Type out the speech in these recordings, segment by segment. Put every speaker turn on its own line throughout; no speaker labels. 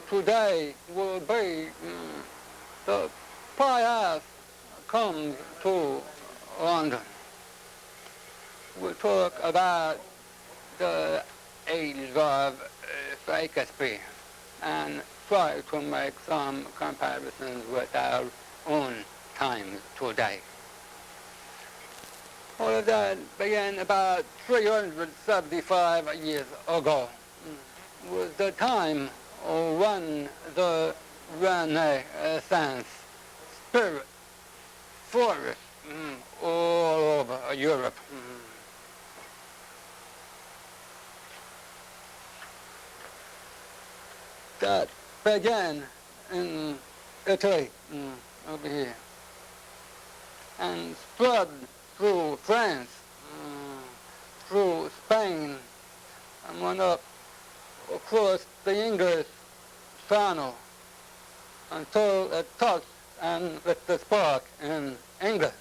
today will be the Playhouse comes to London. We talk about the age of Shakespeare and try to make some comparisons with our own times today. All of that began about 375 years ago. Was the time when the Renaissance spirit flourished all over Europe. That began in Italy, over here, and spread through France, through Spain, and went up across the English Channel until it touched and lit the spark in England.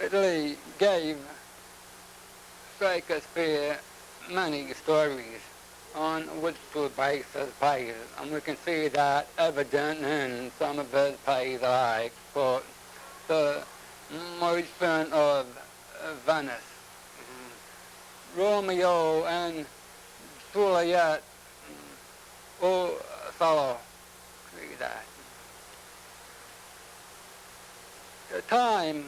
Italy gave Shakespeare many stories on which to base his plays, and we can see that evident in some of his plays like for the Merchant of Venice, Romeo and Juliet, Othello, see that. The time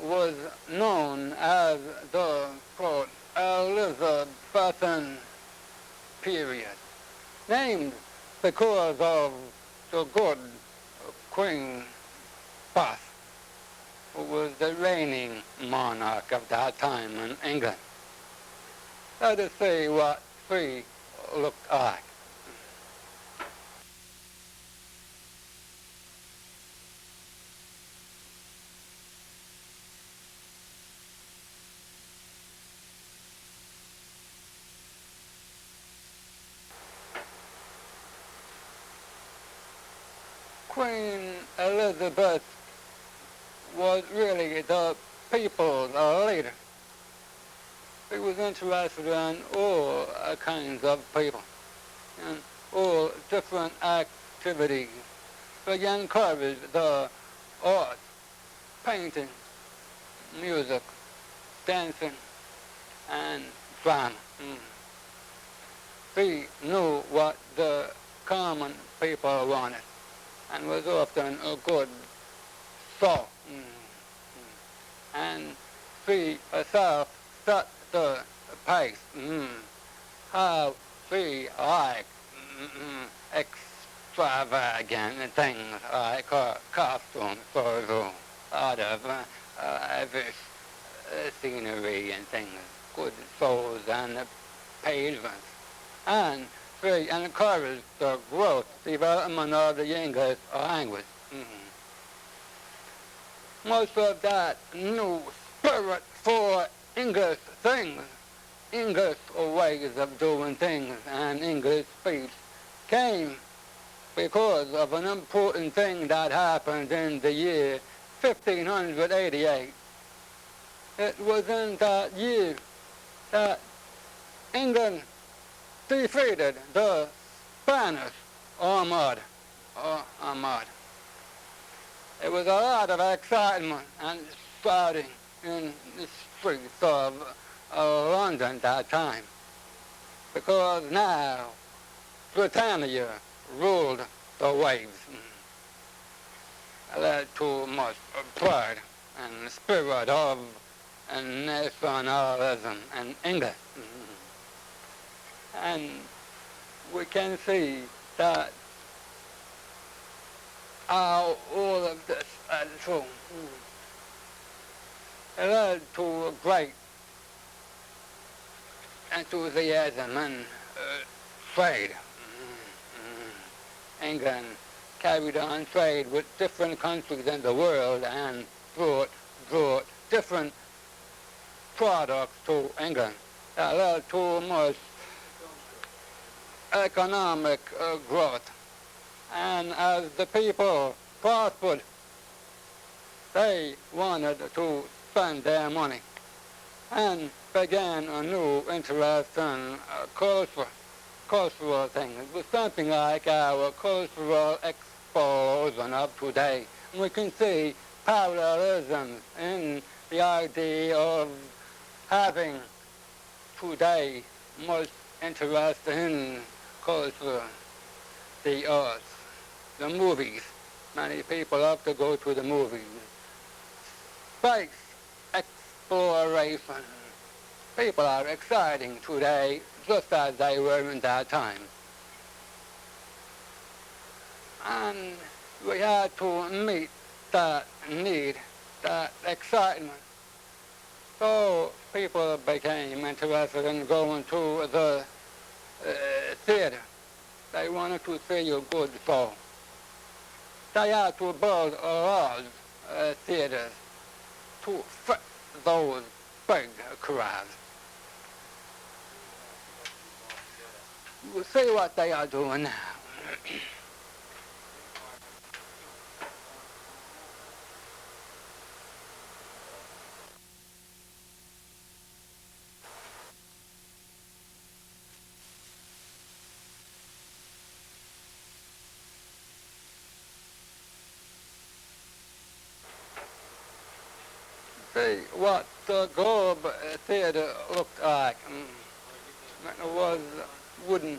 was known as the, quote, Elizabethan period, named because of the good Queen Bath, who was the reigning monarch of that time in England. Let us see what she looked like. Queen Elizabeth was really the people's leader. She was interested in all kinds of people and all different activities. She encouraged the arts, painting, music, dancing, and drama. She knew what the common people wanted and was often a good soul. And she herself set the pace. How she liked extravagant things like her costumes out of lavish scenery and things, good shows and pageants. And she encouraged the growth, development of the English language. Most of that new spirit for English things, English ways of doing things, and English speech came because of an important thing that happened in the year 1588. It was in that year that England defeated the Spanish Armada. There was a lot of excitement and shouting in the streets of London that time, because now Britannia ruled the waves. It led to much pride and spirit of nationalism in England. And we can see that how all of this led to. It led to a great enthusiasm and trade. England carried on trade with different countries in the world and brought different products to England. That led to much economic growth. And as the people prospered, They wanted to spend their money and began a new interest in cultural things. It was something like our cultural explosion of today. We can see parallelisms in the idea of having today much interest in culture, the arts, the movies. Many people love to go to the movies. Space exploration. People are exciting today just as they were in that time. And we had to meet that need, that excitement. So people became interested in going to the theater. They wanted to see a good show. They had to build a large theaters to fit those big crowds. You see what they are doing now. See what the Globe Theater looked like. It was wooden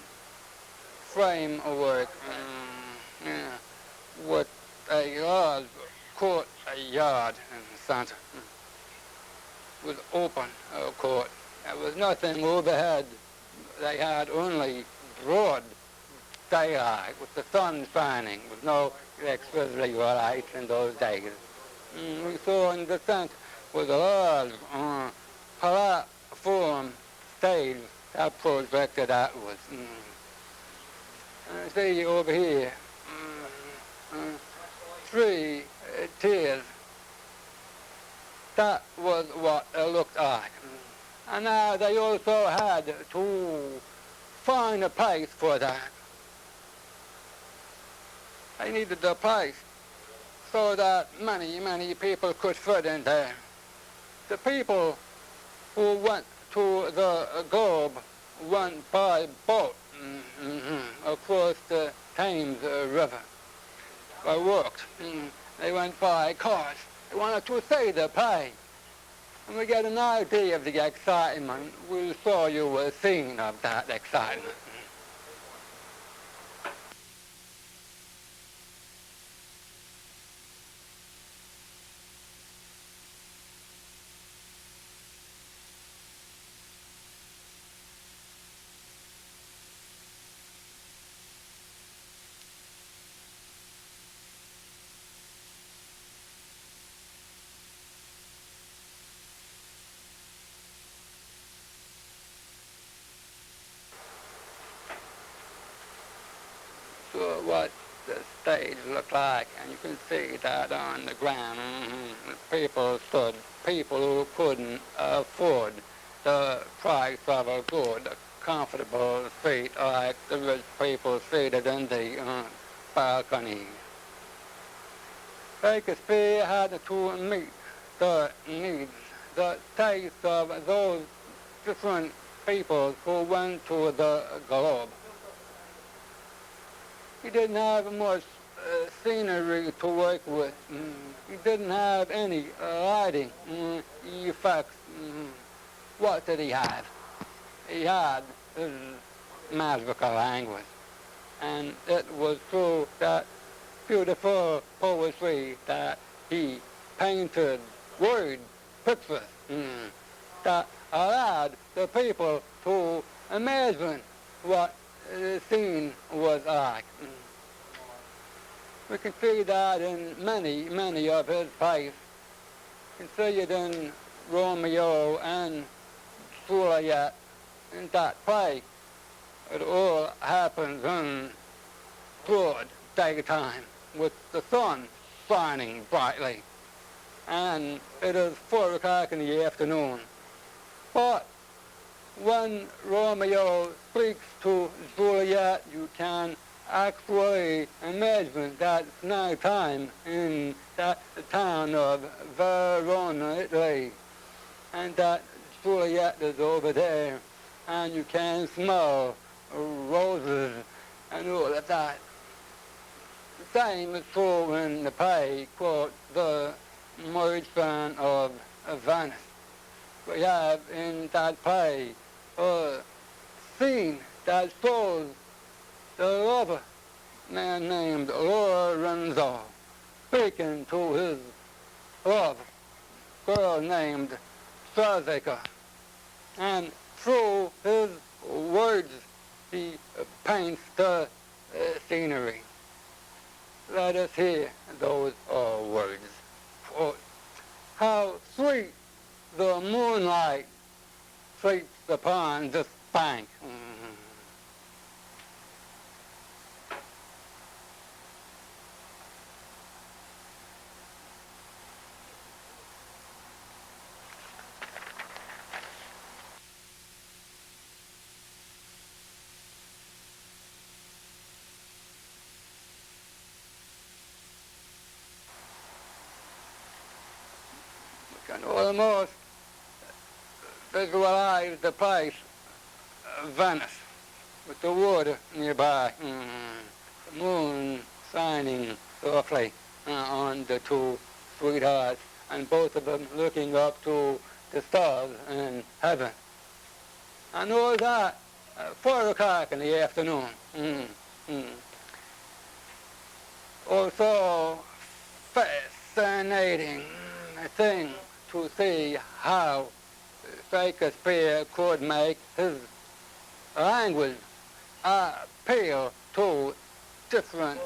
framework yeah, with a large courtyard in the center. It was open court. There was nothing overhead. They had only broad daylight with the sun shining, with no electricity or lights in those days. We saw in the center was a large platform stage that projected outwards. See over here, 3 tiers. That was what it looked like. And now they also had to find a place for that. They needed a place so that many people could fit in there. The people who went to the Globe went by boat across the Thames River. They walked. They went by cars. They wanted to see the play. And we get an idea of the excitement. We saw you were scene of that excitement. What the stage looked like, and you can see that on the ground. People stood, people who couldn't afford the price of a good, comfortable seat like the rich people seated in the balcony. Shakespeare had to meet the needs, the taste of those different people who went to the Globe. He didn't have much scenery to work with. He didn't have any lighting effects. What did he have? He had his magical language. And it was through that beautiful poetry that he painted word pictures that allowed the people to imagine what the scene was like. We can see that in many of his plays. You can see it in Romeo and Juliet. In that play, it all happens in broad daytime with the sun shining brightly. And it is 4 o'clock in the afternoon. But when Romeo speaks to Juliet, you can actually imagine that night time in that town of Verona, Italy, and that Juliet is over there, and you can smell roses and all of that. The same is true in the play called The Merchant of Venice. We have in that play a scene that shows the lover, man named Lorenzo, speaking to his love, girl named Strasica. And through his words, he paints the scenery. Let us hear those words. Quote, how sweet the moonlight sleeps upon this bank. We can almost visualize the place, Venice, with the water nearby, the moon shining softly on the two sweethearts, and both of them looking up to the stars in heaven. And all that, 4 o'clock in the afternoon. Also fascinating thing to see how Shakespeare could make his language appeal to different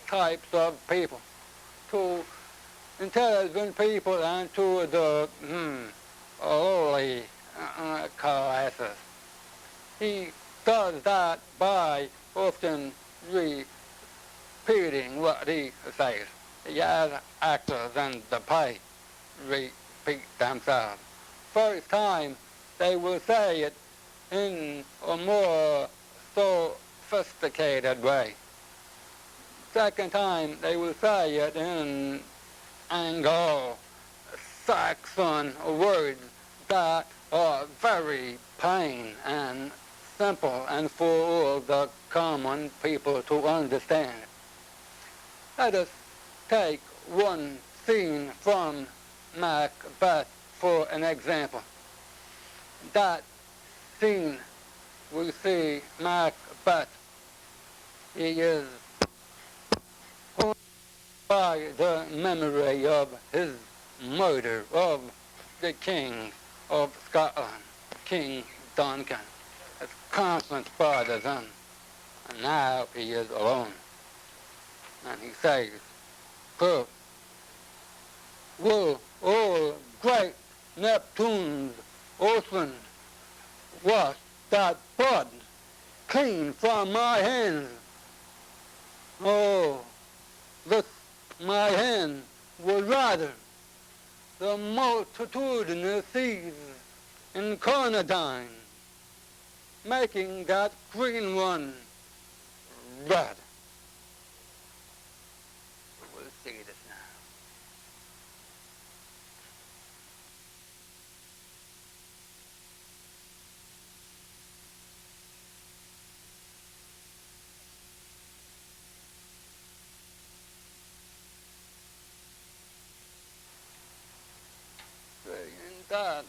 types of people, to intelligent people and to the lowly classes. He does that by often repeating what he says. He has actors in the play repeat themselves. First time, they will say it in a more sophisticated way. Second time, they will say it in Anglo-Saxon words that are very plain and simple and for all the common people to understand. Let us take one scene from Macbeth for an example. That scene, we see Macbeth. He is haunted by the memory of his murder of the King of Scotland, King Duncan, his constant partisan. And now he is alone. And he says, quote, will all great Neptune's ocean wash that blood clean from my hands? Oh, this my hand would rather the multitudinous seas incarnadine, making that green one red. We'll see this now. In that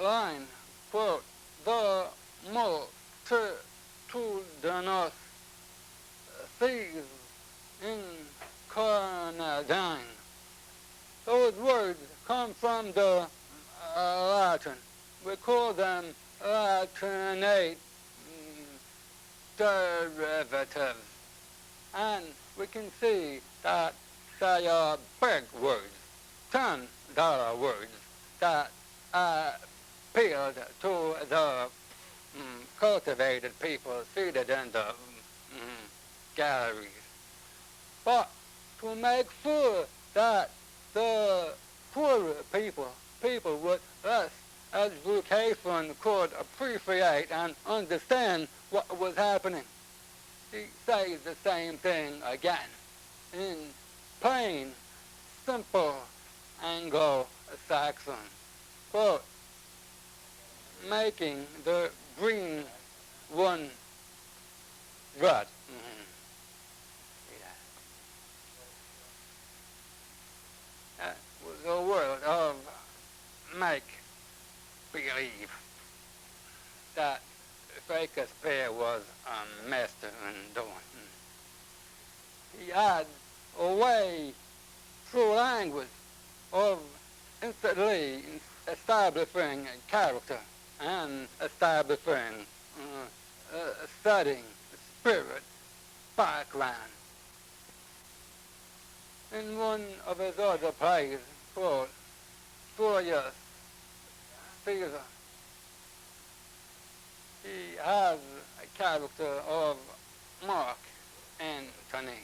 line, quote, the multitudinous seas incarnadine. Those words come from the Latin. We call them Latinate derivatives. And we can see that they are big words, $10 words that appealed to the cultivated people seated in the galleries. But to make sure that the poorer people with less education could appreciate and understand what was happening, he says the same thing again in plain, simple Anglo-Saxon. Quote, making the green one red. Mm-hmm. Yeah. That was a word of make-believe that Shakespeare was a master in doing. He had a way through language of instantly establishing character and establishing studying spirit background. In one of his other plays called Julius Caesar, he has a character of Mark Antony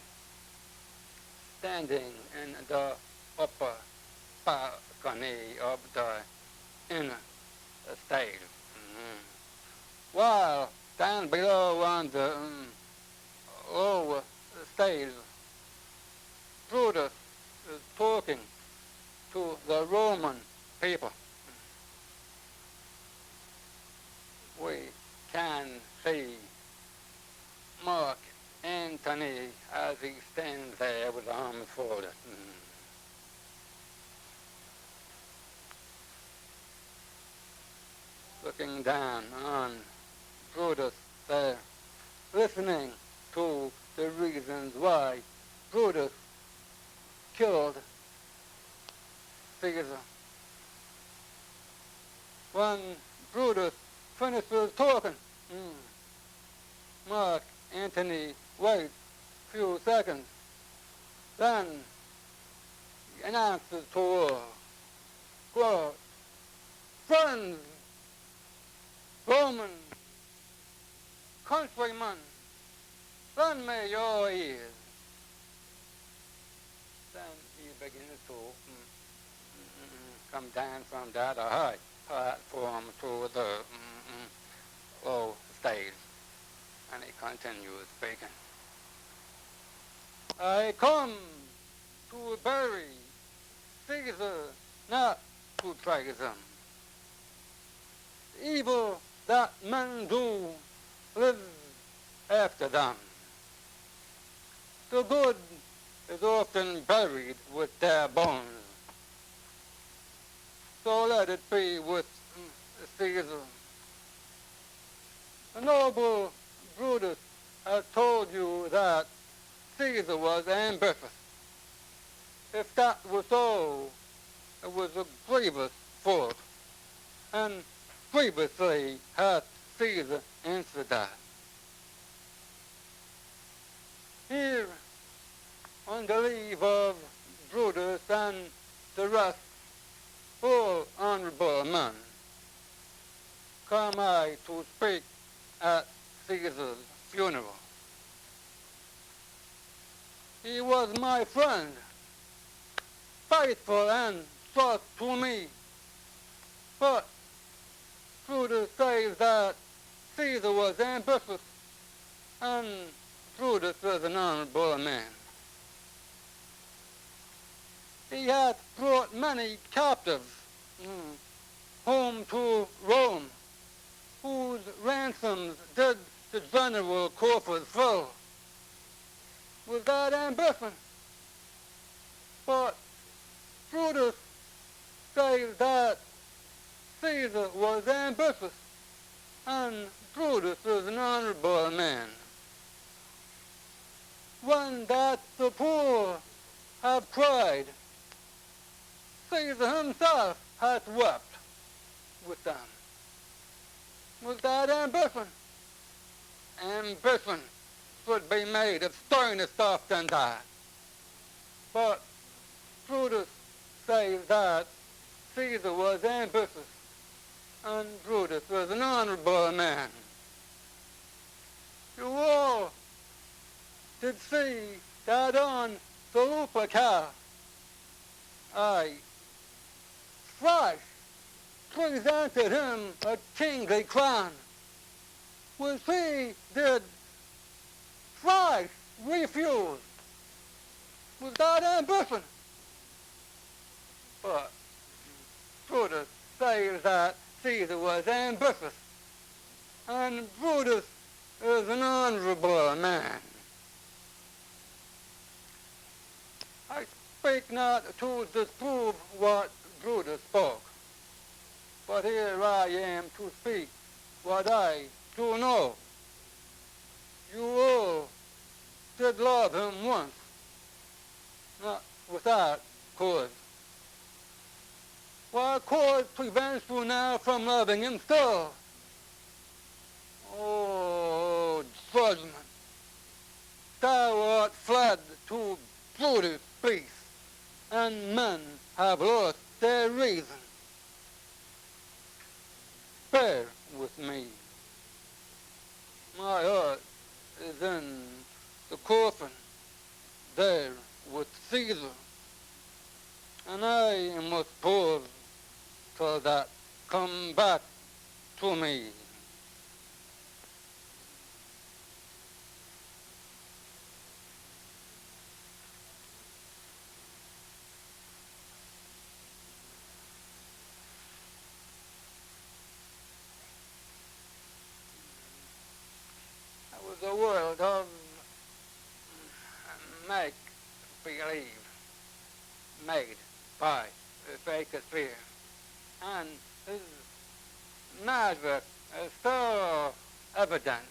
standing in the upper balcony of the inner stage. Mm-hmm. While down below on the lower stage, Brutus is talking to the Roman people. We can see Mark Antony as he stands there with arms folded. Looking down on Brutus there, listening to the reasons why Brutus killed Caesar. When Brutus finishes talking, Mark Antony waits a few seconds, then he announces to all, quote, friends, Roman countrymen, lend me your ears. Then he begins to come down from that high platform to the low stage, and he continues speaking. I come to bury Caesar, not to praise him. The evil that men do lives after them. The good is often buried with their bones. So let it be with Caesar. The noble Brutus has told you that Caesar was ambitious. If that was so, it was a grievous fault, and grievously hath Caesar answered that. Here, on the leave of Brutus and the rest, all honorable men, come I to speak at Caesar's funeral. He was my friend, faithful and trust to me, but Brutus says that Caesar was ambitious and Brutus was an honorable man. He hath brought many captives home to Rome, whose ransoms did the general coffers fill. Was that ambition? But Brutus says that Caesar was ambitious, and Brutus is an honorable man. When that the poor have cried, Caesar himself hath wept with them. Was that ambition? Ambition should be made of sterner stuff than that. But Brutus says that Caesar was ambitious, and Brutus was an honorable man. You all did see that on the Lupercal I thrice presented him a kingly crown, which he did Christ refused without ambition. But Brutus says that Caesar was ambitious, and Brutus is an honorable man. I speak not to disprove what Brutus spoke, but here I am to speak what I do know. You all did love him once, not without cause. What cause prevents you now from loving him still? Oh, judgment, thou art fled to Brutus' peace, and men have lost their reason. Bear with me. My heart is in the coffin, there with Caesar, and I must pause till that come back to me. That was a world of make-believe, made by Shakespeare. And his magic is so evident